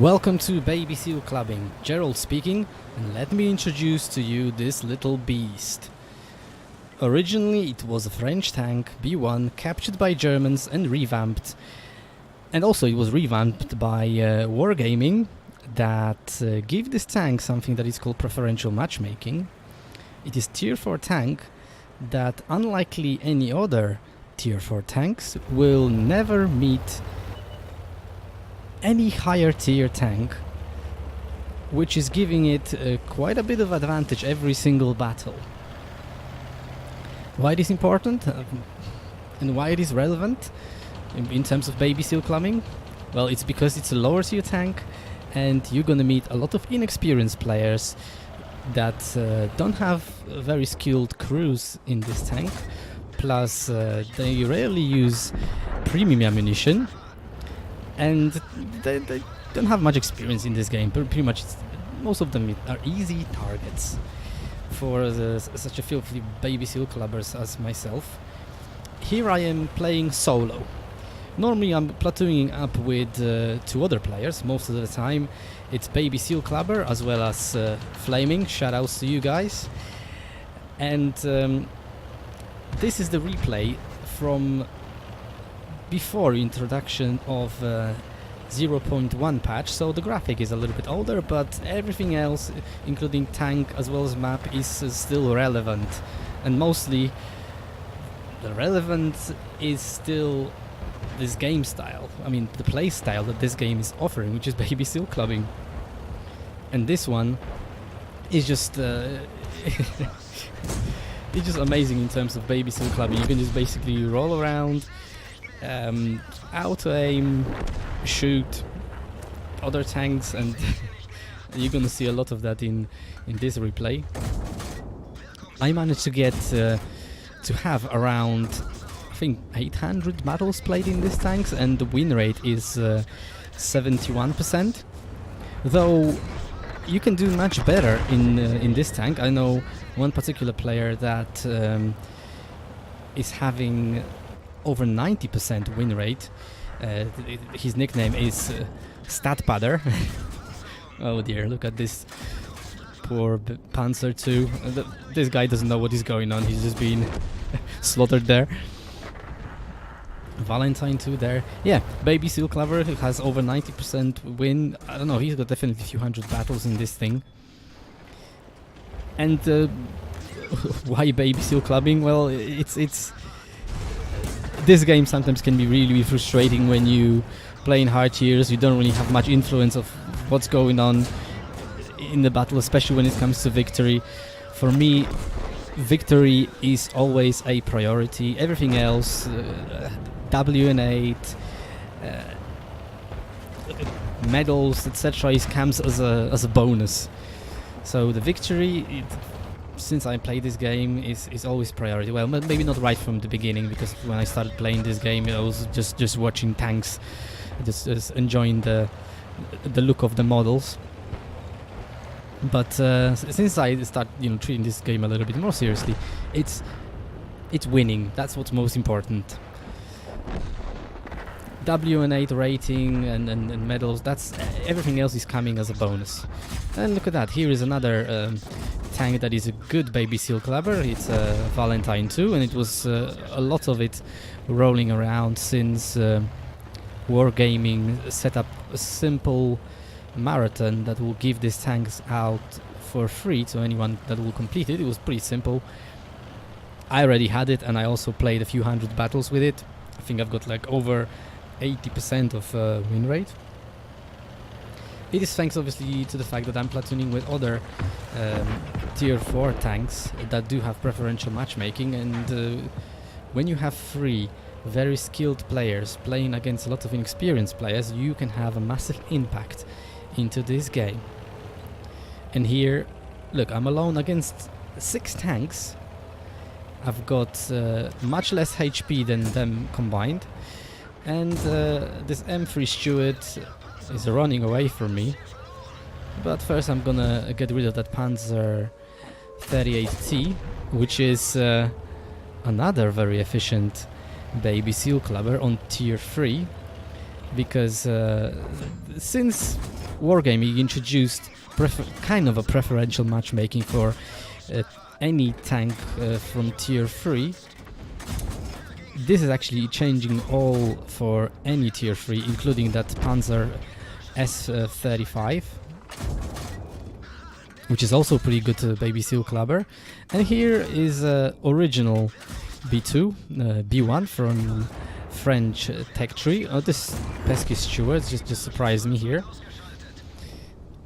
Welcome to Baby Seal Clubbing, Gerald speaking, and let me introduce to you this little beast. Originally it was a French tank, B1, captured by Germans and revamped. And also it was revamped by Wargaming that gave this tank something that is called preferential matchmaking. It is tier 4 tank that, unlikely any other tier 4 tanks, will never meet any higher tier tank, which is giving it quite a bit of advantage every single battle. Why it is important and why it is relevant in terms of Baby Seal clubbing? Well, it's because it's a lower tier tank and you're gonna meet a lot of inexperienced players that don't have very skilled crews in this tank, plus they rarely use premium ammunition. And they don't have much experience in this game, but pretty much most of them are easy targets for such a filthy Baby Seal clubbers as myself. Here I am playing solo. Normally I'm platooning up with two other players. Most of the time it's Baby Seal clubber as well as Flaming. Shoutouts to you guys. And this is the replay from before introduction of 0.1 patch, so the graphic is a little bit older, but everything else, including tank as well as map, is still relevant. And mostly the relevance is still this game style, I mean the play style that this game is offering, which is Baby Seal clubbing. And this one is just it's just amazing in terms of Baby Seal clubbing. You can just basically roll around, auto aim, shoot other tanks, and you're gonna see a lot of that in this replay. I managed to get to have around, I think, 800 battles played in these tanks, and the win rate is 71%. Though you can do much better in this tank. I know one particular player that is having over 90% win rate. His nickname is Stat Padder. Oh dear, look at this poor Panzer II. This guy doesn't know what is going on, he's just being slaughtered there. Valentine II there. Yeah, Baby Seal clubber who has over 90% win. I don't know, he's got definitely a few hundred battles in this thing. And why Baby Seal clubbing? Well, it's this game sometimes can be really frustrating when you play in hard tiers. You don't really have much influence of what's going on in the battle, especially when it comes to victory. For me, victory is always a priority. Everything else, WN8, medals, etc., comes as a bonus. So the victory, since I play this game, is always priority. Well, maybe not right from the beginning, because when I started playing this game I was just watching tanks, just enjoying the look of the models. But since I start treating this game a little bit more seriously, it's winning. That's what's most important. WN8 rating and medals, that's everything else is coming as a bonus. And look at that, here is another tank that is a good Baby Seal clubber. It's a Valentine II, and it was a lot of it rolling around since Wargaming set up a simple marathon that will give these tanks out for free to anyone that will complete it. It was pretty simple. I already had it, and I also played a few hundred battles with it. I think I've got like over 80% of win rate. It is thanks obviously to the fact that I'm platooning with other tier 4 tanks that do have preferential matchmaking, and when you have 3 very skilled players playing against a lot of inexperienced players, you can have a massive impact into this game. And here, look, I'm alone against 6 tanks. I've got much less HP than them combined, and this M3 Stewart is running away from me. But first I'm gonna get rid of that Panzer 38T, which is another very efficient Baby Seal clubber on tier 3, because since wargaming introduced kind of a preferential matchmaking for any tank from tier 3. This is actually changing all for any tier 3, including that Panzer S35, which is also pretty good baby seal clubber. And here is original B2, B1 from French tech tree. Oh, this pesky steward just surprised me here.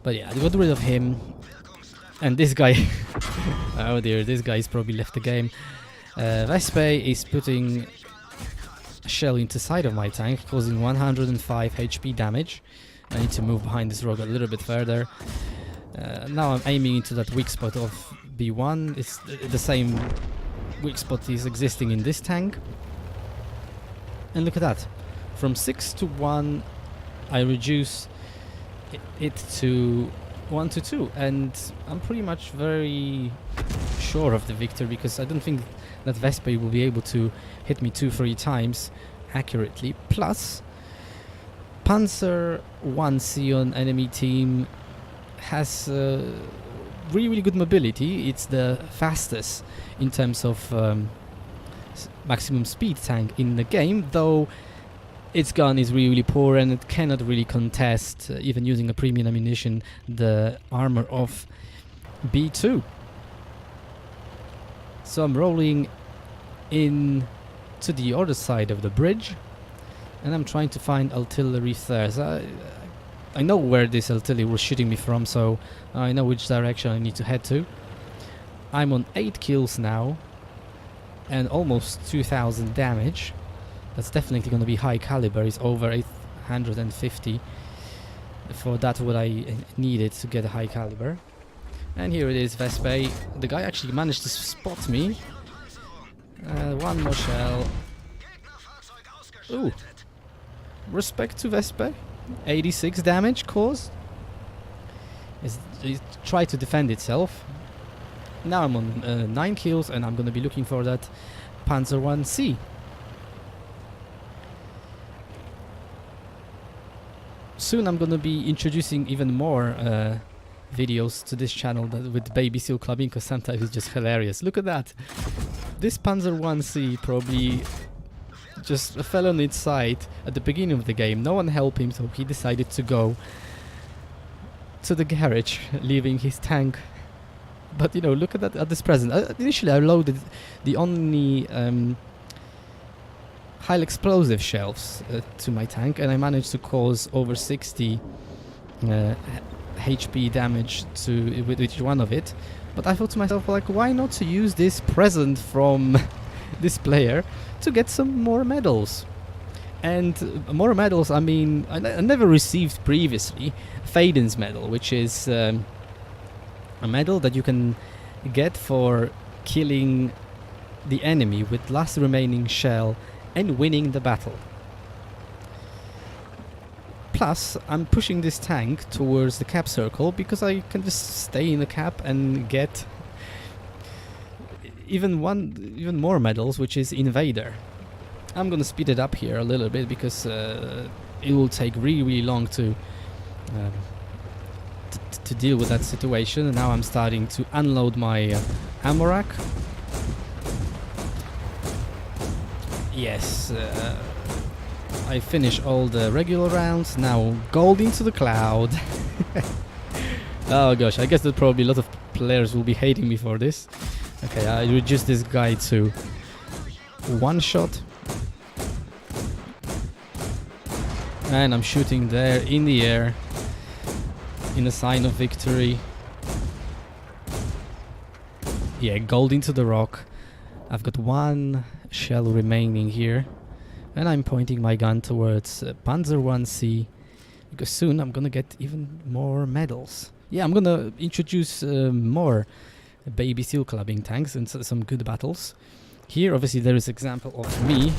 But yeah, I got rid of him. And this guy, oh dear, this guy's probably left the game. Vespe is putting a shell into the side of my tank, causing 105 HP damage. I need to move behind this rock a little bit further. Now I'm aiming into that weak spot of B1. It's the same weak spot is existing in this tank. And look at that. From 6 to 1, I reduce it to 1 to 2. And I'm pretty much very sure of the victory, because I don't think that Vespe will be able to hit me 2-3 times accurately. Plus, Panzer 1C on enemy team has really good mobility. It's the fastest in terms of maximum speed tank in the game, though its gun is really poor and it cannot really contest, even using a premium ammunition, the armor of B2. So I'm rolling in to the other side of the bridge, and I'm trying to find artillery there. So I know where this artillery was shooting me from, so I know which direction I need to head to. I'm on 8 kills now and almost 2000 damage. That's definitely going to be high caliber. It's over 850. For that, what I needed to get a high caliber. And here it is, Vespe. The guy actually managed to spot me. One more shell. Ooh. Respect to Vespe. 86 damage caused. It tried to defend itself. Now I'm on 9 kills, and I'm going to be looking for that Panzer 1C. Soon I'm going to be introducing even more videos to this channel with baby seal clubbing, because sometimes it's just hilarious. Look at that. This Panzer 1C probably just fell on its side at the beginning of the game. No one helped him, so he decided to go to the garage, leaving his tank. But you know, look at that, at this present. Initially I loaded the only high explosive shells to my tank, and I managed to cause over 60 HP damage with each one of it. But I thought to myself, like, why not to use this present from this player to get some more medals? And more medals, I mean, I never received previously Fadin's medal, which is a medal that you can get for killing the enemy with last remaining shell and winning the battle. Plus, I'm pushing this tank towards the cap circle because I can just stay in the cap and get even more medals, which is Invader. I'm gonna speed it up here a little bit because it will take really long to deal with that situation. And now I'm starting to unload my ammo rack. Yes, I finish all the regular rounds. Now gold into the cloud. Oh gosh, I guess that probably a lot of players will be hating me for this. Okay, I reduced this guy to 1 shot. And I'm shooting there in the air in a sign of victory. Yeah, gold into the rock. I've got 1 shell remaining here, and I'm pointing my gun towards Panzer 1C because soon I'm gonna get even more medals. Yeah, I'm gonna introduce more baby seal clubbing tanks and some good battles. Here obviously there is example of me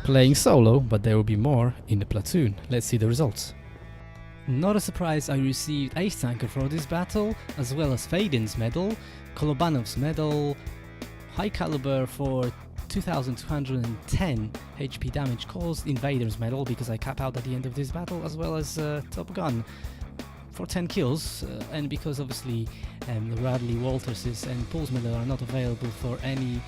playing solo, but there will be more in the platoon. Let's see the results. Not a surprise, I received Ace Tanker for this battle, as well as Fadin's medal, Kolobanov's medal, high caliber for 2210 HP damage caused, Invader's medal because I cap out at the end of this battle, as well as Top Gun for 10 kills, and because obviously Radley, Walterses and Pulse Medal are not available for any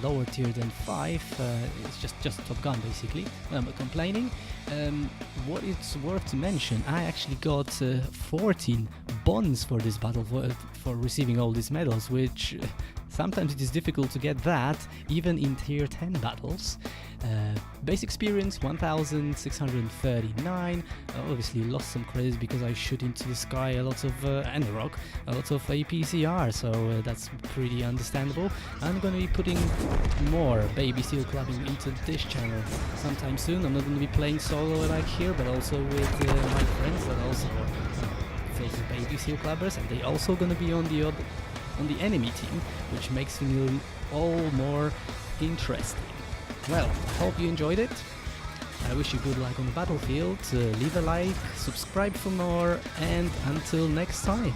lower tier than 5, it's just Top Gun basically. I'm not complaining. What it's worth to mention, I actually got 14 bonds for this battle for receiving all these medals, which sometimes it is difficult to get that even in tier 10 battles. Base experience 1639. Obviously lost some credits because I shoot into the sky a lot of and rock, a lot of APCR, so that's pretty understandable. I'm gonna be putting more Baby Seal clubbing into this channel sometime soon. I'm not gonna be playing solo like here, but also with my friends that also filled with Baby Seal clubbers, and they also gonna be on the enemy team, which makes things all more interesting. Well, hope you enjoyed it. I wish you good luck on the battlefield. Leave a like, subscribe for more, and until next time.